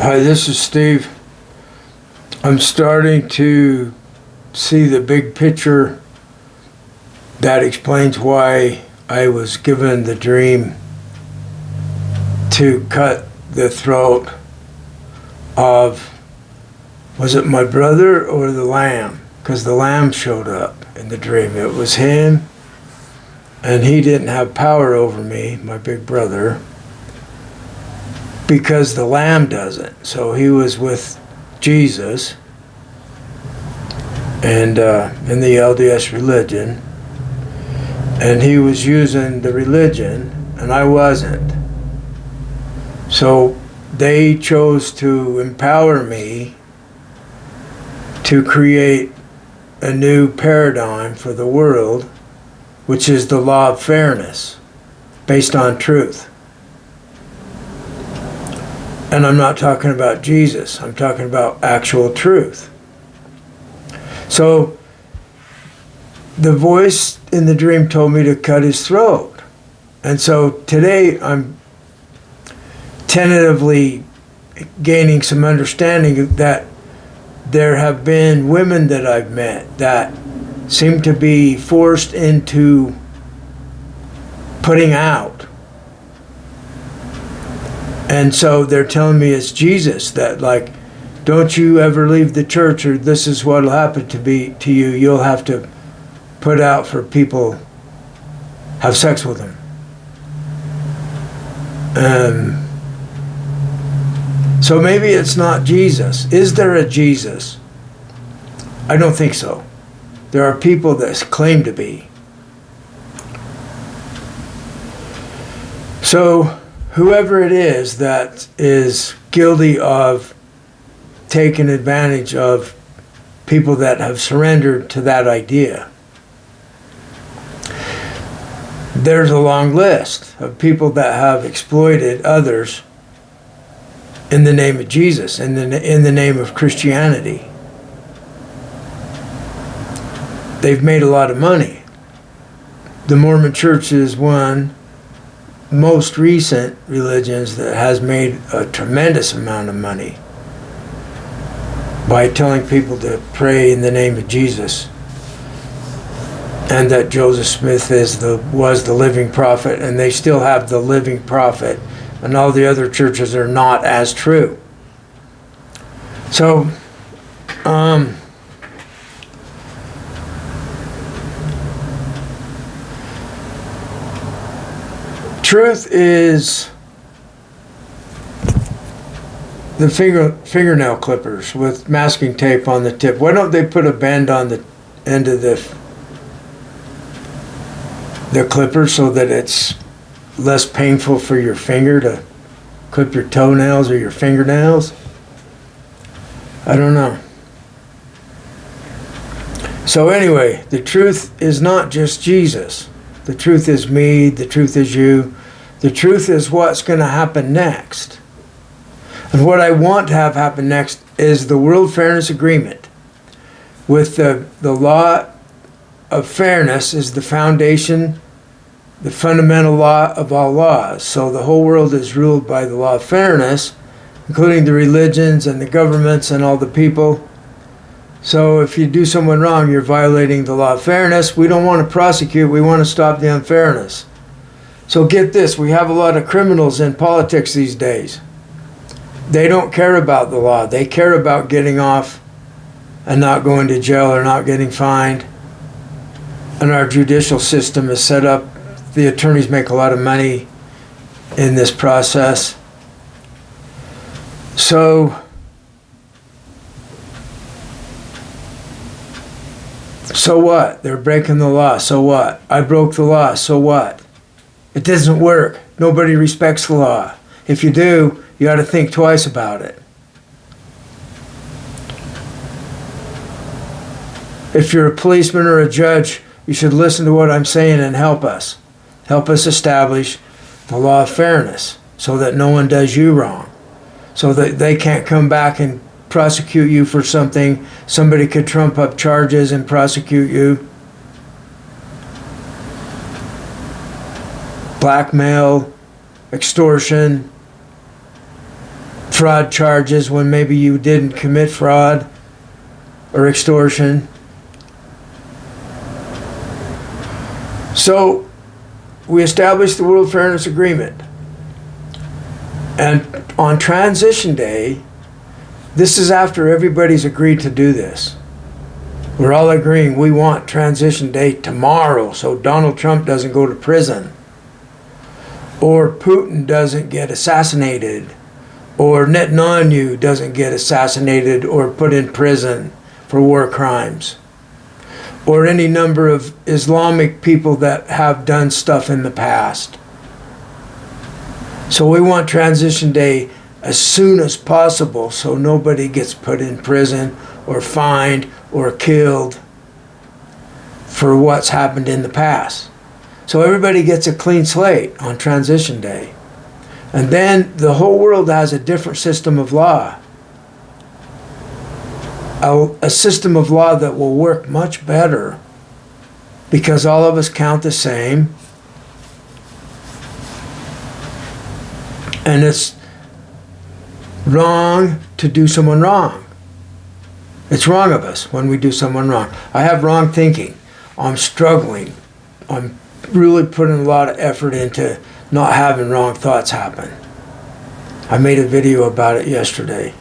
Hi, this is Steve. I'm starting to see the big picture that explains why I was given the dream to cut the throat of, was it my brother or the lamb? Because the lamb showed up in the dream. It was him, and he didn't have power over me, my big brother, because the lamb doesn't. So he was with Jesus and in the LDS religion, and he was using the religion and I wasn't. So they chose to empower me to create a new paradigm for the world, which is the law of fairness based on truth. And I'm not talking about Jesus, I'm talking about actual truth. So the voice in the dream told me to cut his throat. And so today I'm tentatively gaining some understanding that there have been women that I've met that seem to be forced into putting out. And so they're telling me it's Jesus, that like, don't you ever leave the church, or this is what'll happen to you. You'll have to put out for people, have sex with them. So maybe it's not Jesus. Is there a Jesus? I don't think so. There are people that claim to be. So whoever it is that is guilty of taking advantage of people that have surrendered to that idea, there's a long list of people that have exploited others in the name of Jesus, in the name of Christianity. They've made a lot of money. The Mormon Church is one most recent religions that has made a tremendous amount of money by telling people to pray in the name of Jesus, and that Joseph Smith was the living prophet, and they still have the living prophet, and all the other churches are not as true. So truth is the fingernail clippers with masking tape on the tip. Why don't they put a band on the end of the clipper so that it's less painful for your finger to clip your toenails or your fingernails? I don't know. So anyway, the truth is not just Jesus. The truth is me, the truth is you. The truth is what's going to happen next. And what I want to have happen next is the World Fairness Agreement, with the law of fairness is the foundation, the fundamental law of all laws. So the whole world is ruled by the law of fairness, including the religions and the governments and all the people. So if you do someone wrong, you're violating the law of fairness. We don't want to prosecute, we want to stop the unfairness. So get this, we have a lot of criminals in politics these days. They don't care about the law. They care about getting off and not going to jail or not getting fined. And our judicial system is set up. The attorneys make a lot of money in this process. So what? They're breaking the law. So what? I broke the law. So what? It doesn't work. Nobody respects the law. If you do, you ought to think twice about it. If you're a policeman or a judge, you should listen to what I'm saying and help us. Help us establish the law of fairness so that no one does you wrong. So that they can't come back and prosecute you for something. Somebody could trump up charges and prosecute you. Blackmail, extortion, fraud charges when maybe you didn't commit fraud or extortion. So we established the World Fairness Agreement. And on transition day, this is after everybody's agreed to do this. We're all agreeing we want transition day tomorrow so Donald Trump doesn't go to prison, or Putin doesn't get assassinated, or Netanyahu doesn't get assassinated or put in prison for war crimes, or any number of Islamic people that have done stuff in the past. So we want transition day as soon as possible so nobody gets put in prison or fined or killed for what's happened in the past. So everybody gets a clean slate on transition day. And then the whole world has a different system of law. A system of law that will work much better because all of us count the same. And it's wrong to do someone wrong. It's wrong of us when we do someone wrong. I have wrong thinking. I'm struggling. I'm really putting a lot of effort into not having wrong thoughts happen. I made a video about it yesterday.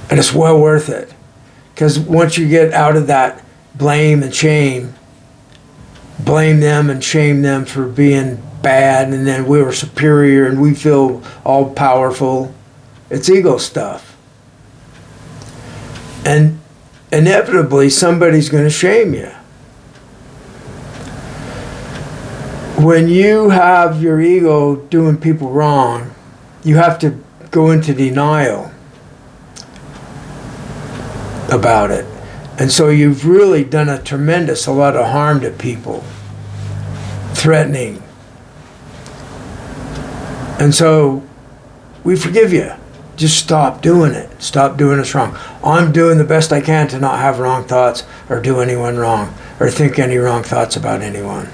And it's well worth it. Because once you get out of that blame and shame, blame them and shame them for being bad, and then we were superior and we feel all powerful. It's ego stuff. And inevitably somebody's going to shame you. When you have your ego doing people wrong, you have to go into denial about it. And so you've really done a lot of harm to people. Threatening. And so we forgive you. Just stop doing it. Stop doing us wrong. I'm doing the best I can to not have wrong thoughts or do anyone wrong or think any wrong thoughts about anyone.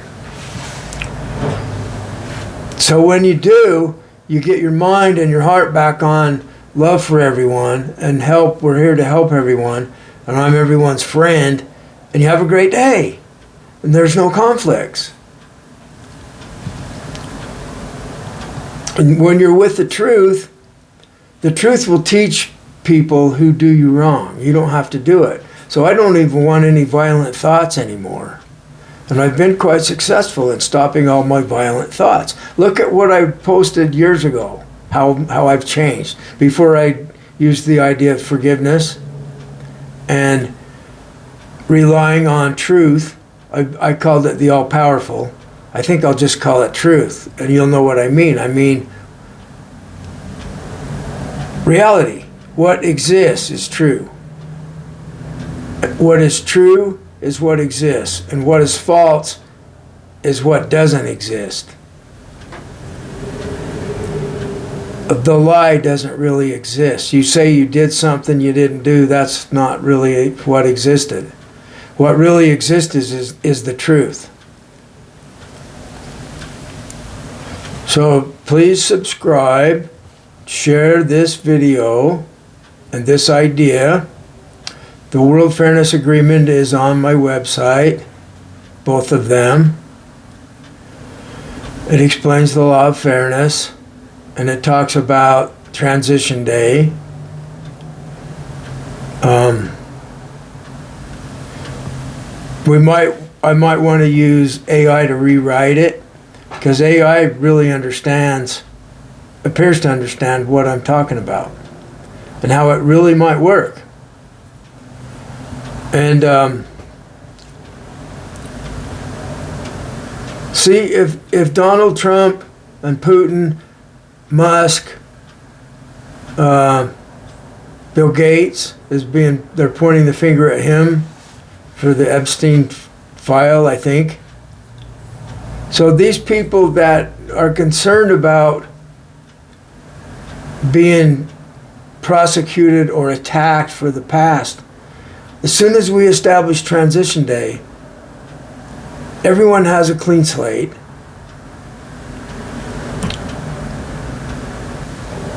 So when you do, you get your mind and your heart back on love for everyone and help. We're here to help everyone, and I'm everyone's friend, and you have a great day, and there's no conflicts. And when you're with the truth will teach people who do you wrong. You don't have to do it. So I don't even want any violent thoughts anymore. And I've been quite successful in stopping all my violent thoughts. Look at what I posted years ago, how I've changed. Before I used the idea of forgiveness and relying on truth, I called it the all-powerful. I think I'll just call it truth, and you'll know what I mean. I mean, reality. What exists is true. What is true is what exists, and what is false is what doesn't exist. The lie doesn't really exist. You say you did something you didn't do, that's not really what existed. What really exists is the truth. So please subscribe, share this video and this idea. The World Fairness Agreement is on my website, both of them. It explains the law of fairness, and it talks about transition day. I might want to use AI to rewrite it, because AI really appears to understand what I'm talking about and how it really might work. And see, if Donald Trump and Putin, Musk, Bill Gates they're pointing the finger at him for the Epstein file, I think. So these people that are concerned about being prosecuted or attacked for the past, as soon as we establish transition day, everyone has a clean slate.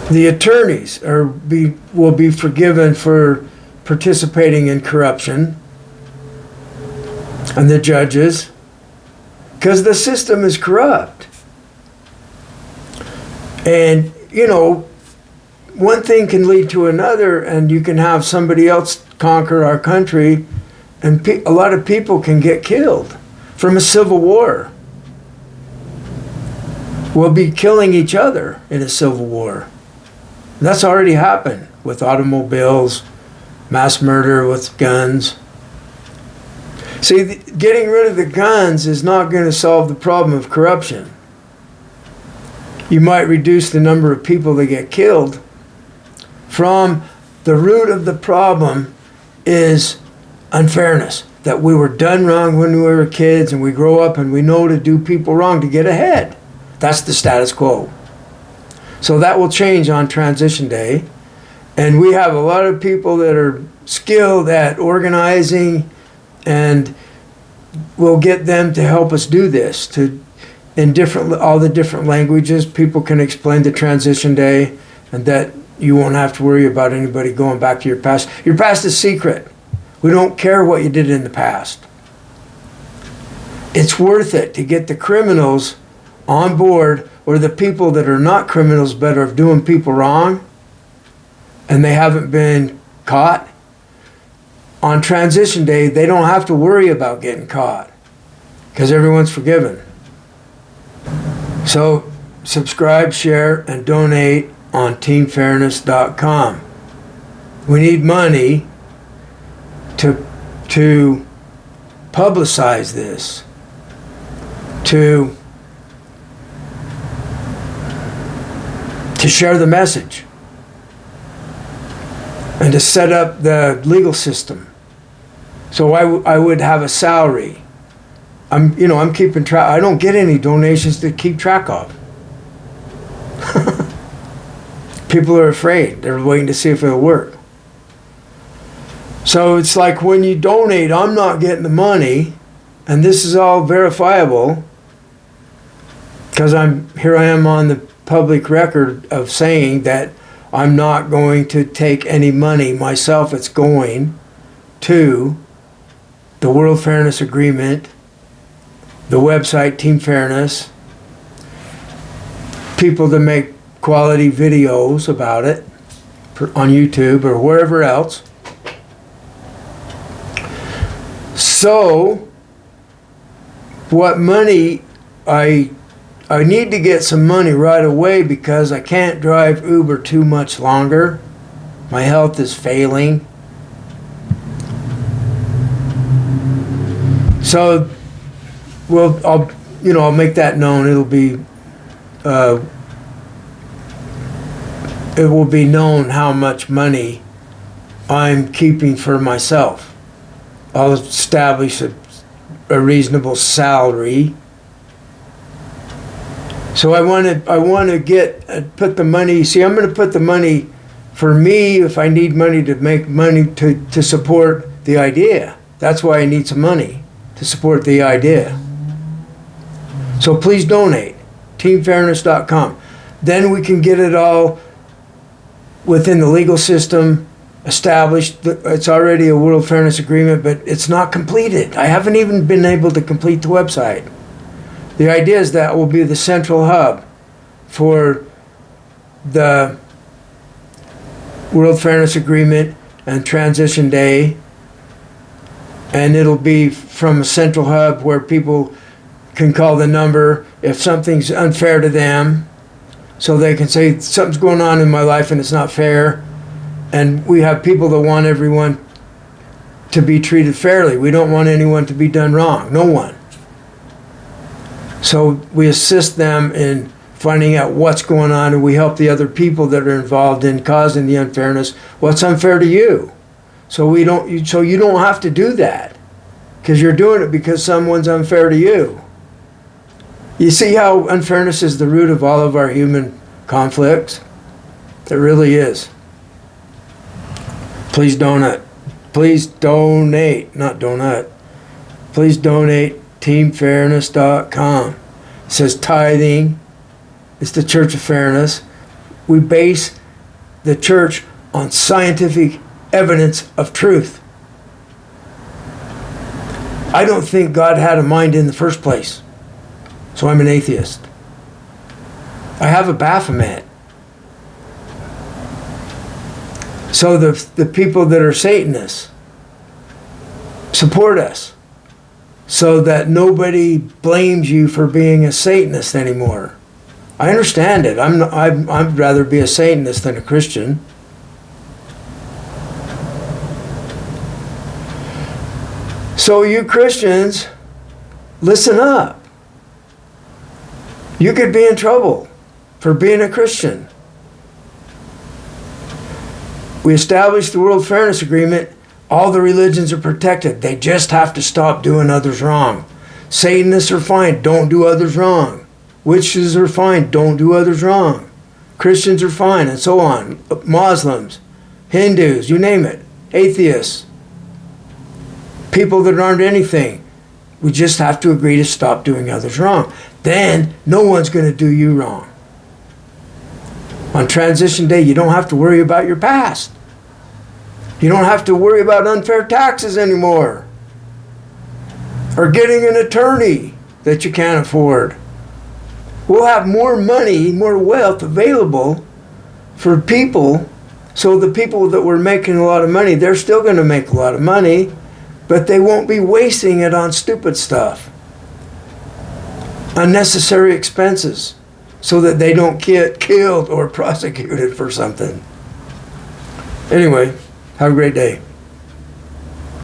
The attorneys will be forgiven for participating in corruption, and the judges, because the system is corrupt. And, you know, one thing can lead to another, and you can have somebody else conquer our country, and a lot of people can get killed from a civil war. We'll be killing each other in a civil war. That's already happened with automobiles, mass murder with guns. See, getting rid of the guns is not going to solve the problem of corruption. You might reduce the number of people that get killed. From the root of the problem is unfairness. That we were done wrong when we were kids, and we grow up and we know to do people wrong to get ahead. That's the status quo. So that will change on transition day. And we have a lot of people that are skilled at organizing, and we'll get them to help us do this. In all the different languages, people can explain the transition day, and that you won't have to worry about anybody going back to your past. Your past is secret. We don't care what you did in the past. It's worth it to get the criminals on board, or the people that are not criminals but are doing people wrong, and they haven't been caught. On transition day, they don't have to worry about getting caught because everyone's forgiven. So subscribe, share, and donate on teamfairness.com. We need money to publicize this, to share the message, and to set up the legal system. So I would have a salary. I'm keeping track. I don't get any donations to keep track of. People are afraid. They're waiting to see if it'll work. So it's like when you donate, I'm not getting the money, and this is all verifiable because here I am on the public record of saying that I'm not going to take any money myself. It's going to the World Fairness Agreement, the website Team Fairness, people that make quality videos about it on YouTube or wherever else. So what money I need to get some money right away because I can't drive Uber too much longer. My health is failing. So, I'll make that known. It will be known how much money I'm keeping for myself. I'll establish a reasonable salary. So I want to put the money. See, I'm going to put the money for me if I need money to make money to support the idea. That's why I need some money to support the idea. So please donate. TeamFairness.com. Then we can get it all within the legal system established. It's already a World Fairness Agreement, but it's not completed. I haven't even been able to complete the website. The idea is that will be the central hub for the World Fairness Agreement and Transition Day. And it'll be from a central hub where people can call the number if something's unfair to them. So they can say, something's going on in my life and it's not fair. And we have people that want everyone to be treated fairly. We don't want anyone to be done wrong. No one. So we assist them in finding out what's going on, and we help the other people that are involved in causing the unfairness. What's unfair to you? So you don't have to do that because you're doing it because someone's unfair to you. You see how unfairness is the root of all of our human conflicts? It really is. Please donate. Please donate, not donut. Please donate. TeamFairness.com. It says tithing. It's the Church of Fairness. We base the church on scientific evidence of truth. I don't think God had a mind in the first place, so I'm an atheist. I have a Baphomet. So the people that are Satanists support us so that nobody blames you for being a Satanist anymore. I understand it. I'd rather be a Satanist than a Christian. So you Christians, listen up. You could be in trouble for being a Christian. We established the World Fairness Agreement. All the religions are protected. They just have to stop doing others wrong. Satanists are fine. Don't do others wrong. Witches are fine. Don't do others wrong. Christians are fine, and so on. Muslims, Hindus, you name it. Atheists. People that aren't anything. We just have to agree to stop doing others wrong. Then no one's going to do you wrong. On transition day, you don't have to worry about your past. You don't have to worry about unfair taxes anymore. Or getting an attorney that you can't afford. We'll have more money, more wealth available for people. So the people that were making a lot of money, they're still going to make a lot of money, but they won't be wasting it on stupid stuff. Unnecessary expenses, so that they don't get killed or prosecuted for something. Anyway, have a great day.